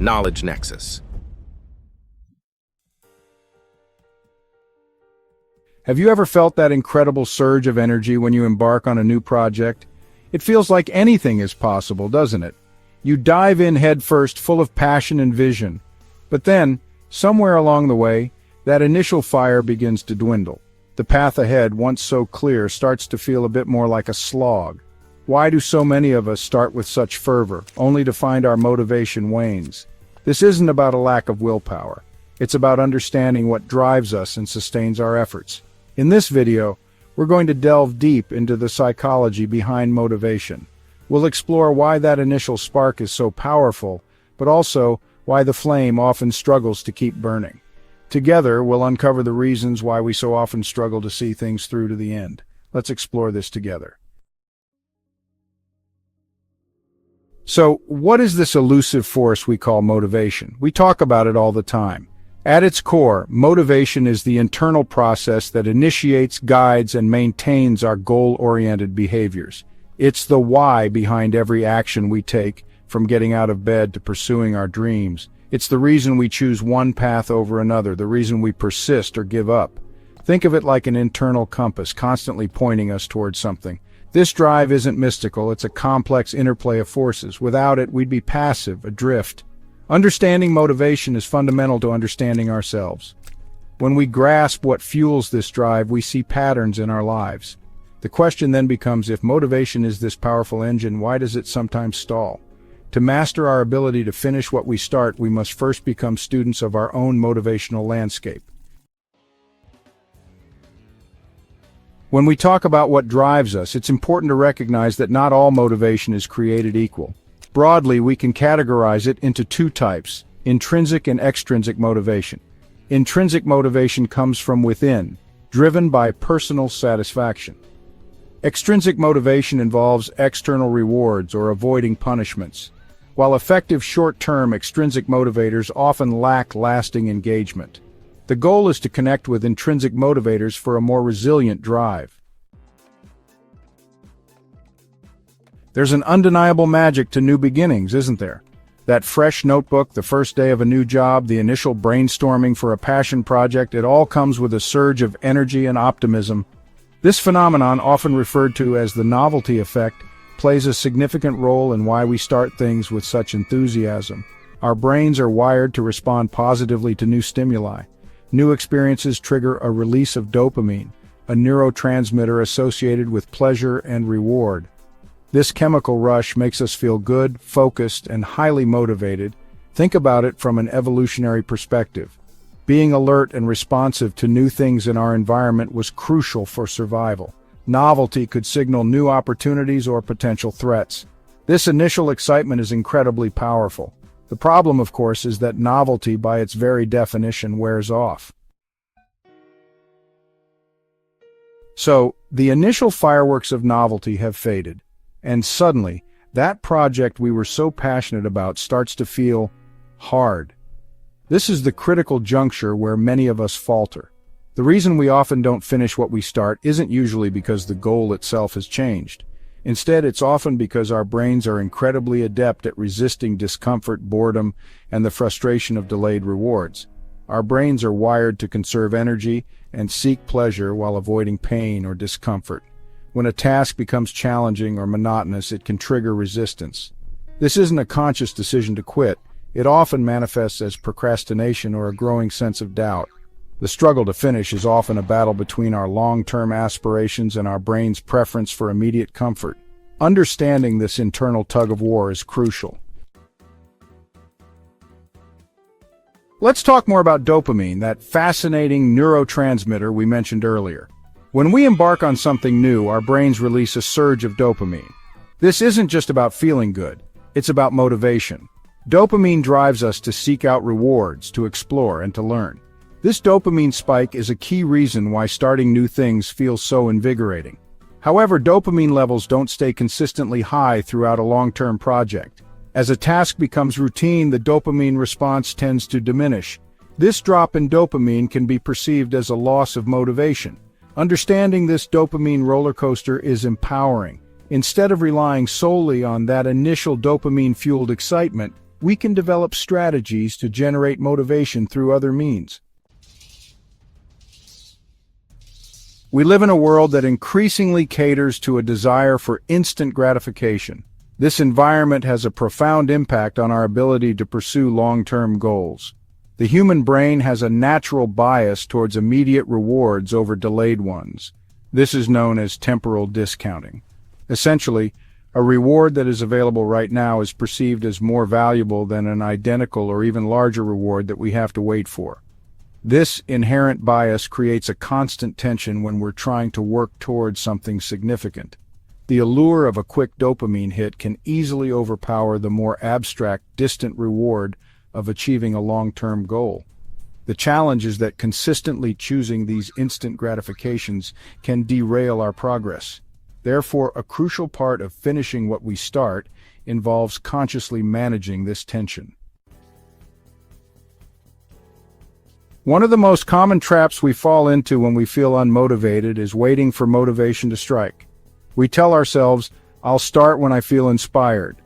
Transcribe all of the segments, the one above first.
Knowledge Nexus. Have you ever felt that incredible surge of energy when you embark on a new project? It feels like anything is possible, doesn't it? You dive in headfirst, full of passion and vision. But then, somewhere along the way, that initial fire begins to dwindle. The path ahead, once so clear, starts to feel a bit more like a slog. Why do so many of us start with such fervor, only to find our motivation wanes? This isn't about a lack of willpower. It's about understanding what drives us and sustains our efforts. In this video, we're going to delve deep into the psychology behind motivation. We'll explore why that initial spark is so powerful, but also why the flame often struggles to keep burning. Together, we'll uncover the reasons why we so often struggle to see things through to the end. Let's explore this together. So, what is this elusive force we call motivation? We talk about it all the time. At its core, motivation is the internal process that initiates, guides, and maintains our goal-oriented behaviors. It's the why behind every action we take, from getting out of bed to pursuing our dreams. It's the reason we choose one path over another, the reason we persist or give up. Think of it like an internal compass, constantly pointing us towards something. This drive isn't mystical, it's a complex interplay of forces. Without it, we'd be passive, adrift. Understanding motivation is fundamental to understanding ourselves. When we grasp what fuels this drive, we see patterns in our lives. The question then becomes, if motivation is this powerful engine, why does it sometimes stall? To master our ability to finish what we start, we must first become students of our own motivational landscape. When we talk about what drives us, it's important to recognize that not all motivation is created equal. Broadly, we can categorize it into two types: intrinsic and extrinsic motivation. Intrinsic motivation comes from within, driven by personal satisfaction. Extrinsic motivation involves external rewards or avoiding punishments. While effective short-term extrinsic motivators often lack lasting engagement. The goal is to connect with intrinsic motivators for a more resilient drive. There's an undeniable magic to new beginnings, isn't there? That fresh notebook, the first day of a new job, the initial brainstorming for a passion project, it all comes with a surge of energy and optimism. This phenomenon, often referred to as the novelty effect, plays a significant role in why we start things with such enthusiasm. Our brains are wired to respond positively to new stimuli. New experiences trigger a release of dopamine, a neurotransmitter associated with pleasure and reward. This chemical rush makes us feel good, focused, and highly motivated. Think about it from an evolutionary perspective. Being alert and responsive to new things in our environment was crucial for survival. Novelty could signal new opportunities or potential threats. This initial excitement is incredibly powerful. The problem, of course, is that novelty, by its very definition, wears off. So, the initial fireworks of novelty have faded. And suddenly, that project we were so passionate about starts to feel hard. This is the critical juncture where many of us falter. The reason we often don't finish what we start isn't usually because the goal itself has changed. Instead, it's often because our brains are incredibly adept at resisting discomfort, boredom, and the frustration of delayed rewards. Our brains are wired to conserve energy and seek pleasure while avoiding pain or discomfort. When a task becomes challenging or monotonous, it can trigger resistance. This isn't a conscious decision to quit. It often manifests as procrastination or a growing sense of doubt. The struggle to finish is often a battle between our long-term aspirations and our brain's preference for immediate comfort. Understanding this internal tug-of-war is crucial. Let's talk more about dopamine, that fascinating neurotransmitter we mentioned earlier. When we embark on something new, our brains release a surge of dopamine. This isn't just about feeling good, it's about motivation. Dopamine drives us to seek out rewards, to explore, and to learn. This dopamine spike is a key reason why starting new things feels so invigorating. However, dopamine levels don't stay consistently high throughout a long-term project. As a task becomes routine, the dopamine response tends to diminish. This drop in dopamine can be perceived as a loss of motivation. Understanding this dopamine roller coaster is empowering. Instead of relying solely on that initial dopamine-fueled excitement, we can develop strategies to generate motivation through other means. We live in a world that increasingly caters to a desire for instant gratification. This environment has a profound impact on our ability to pursue long-term goals. The human brain has a natural bias towards immediate rewards over delayed ones. This is known as temporal discounting. Essentially, a reward that is available right now is perceived as more valuable than an identical or even larger reward that we have to wait for. This inherent bias creates a constant tension when we're trying to work towards something significant. The allure of a quick dopamine hit can easily overpower the more abstract, distant reward of achieving a long-term goal. The challenge is that consistently choosing these instant gratifications can derail our progress. Therefore, a crucial part of finishing what we start involves consciously managing this tension. One of the most common traps we fall into when we feel unmotivated is waiting for motivation to strike. We tell ourselves, "I'll start when I feel inspired."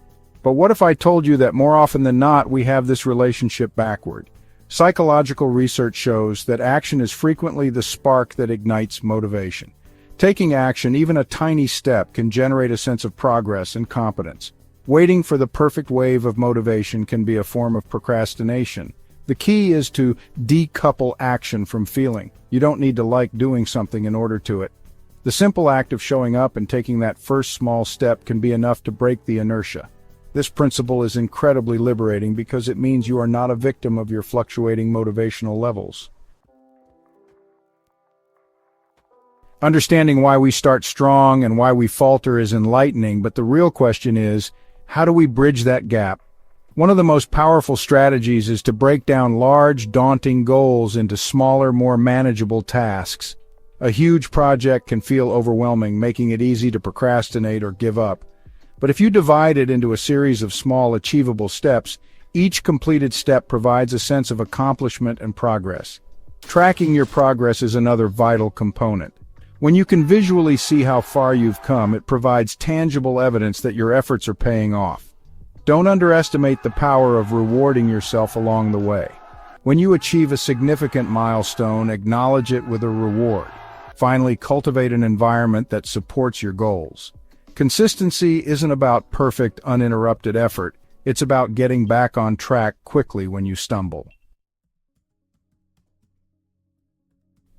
But what if I told you that more often than not, we have this relationship backward? Psychological research shows that action is frequently the spark that ignites motivation. Taking action, even a tiny step, can generate a sense of progress and competence. Waiting for the perfect wave of motivation can be a form of procrastination. The key is to decouple action from feeling. You don't need to like doing something in order to it. The simple act of showing up and taking that first small step can be enough to break the inertia. This principle is incredibly liberating because it means you are not a victim of your fluctuating motivational levels. Understanding why we start strong and why we falter is enlightening, but the real question is, how do we bridge that gap? One of the most powerful strategies is to break down large, daunting goals into smaller, more manageable tasks. A huge project can feel overwhelming, making it easy to procrastinate or give up. But if you divide it into a series of small, achievable steps, each completed step provides a sense of accomplishment and progress. Tracking your progress is another vital component. When you can visually see how far you've come, it provides tangible evidence that your efforts are paying off. Don't underestimate the power of rewarding yourself along the way. When you achieve a significant milestone, acknowledge it with a reward. Finally, cultivate an environment that supports your goals. Consistency isn't about perfect, uninterrupted effort. It's about getting back on track quickly when you stumble.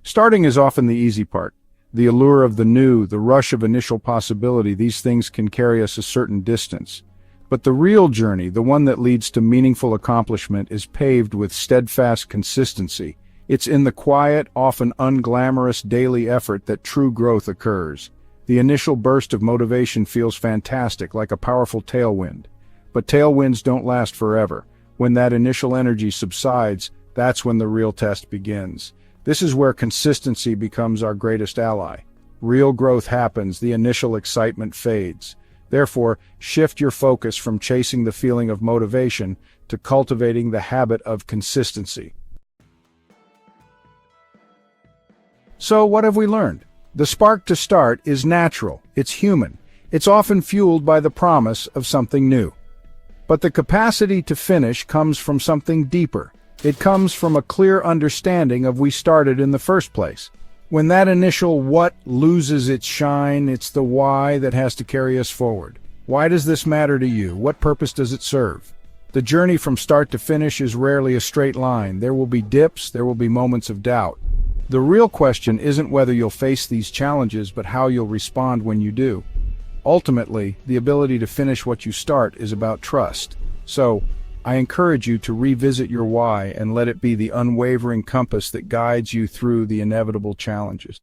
Starting is often the easy part. The allure of the new, the rush of initial possibility, these things can carry us a certain distance. But the real journey, the one that leads to meaningful accomplishment, is paved with steadfast consistency. It's in the quiet, often unglamorous daily effort that true growth occurs. The initial burst of motivation feels fantastic, like a powerful tailwind. But tailwinds don't last forever. When that initial energy subsides, that's when the real test begins. This is where consistency becomes our greatest ally. Real growth happens, the initial excitement fades. Therefore, shift your focus from chasing the feeling of motivation to cultivating the habit of consistency. So, what have we learned? The spark to start is natural, it's human, it's often fueled by the promise of something new. But the capacity to finish comes from something deeper. It comes from a clear understanding of we started in the first place. When that initial what loses its shine, it's the why that has to carry us forward. Why does this matter to you? What purpose does it serve? The journey from start to finish is rarely a straight line. There will be dips, there will be moments of doubt. The real question isn't whether you'll face these challenges, but how you'll respond when you do. Ultimately, the ability to finish what you start is about trust. So, I encourage you to revisit your why and let it be the unwavering compass that guides you through the inevitable challenges.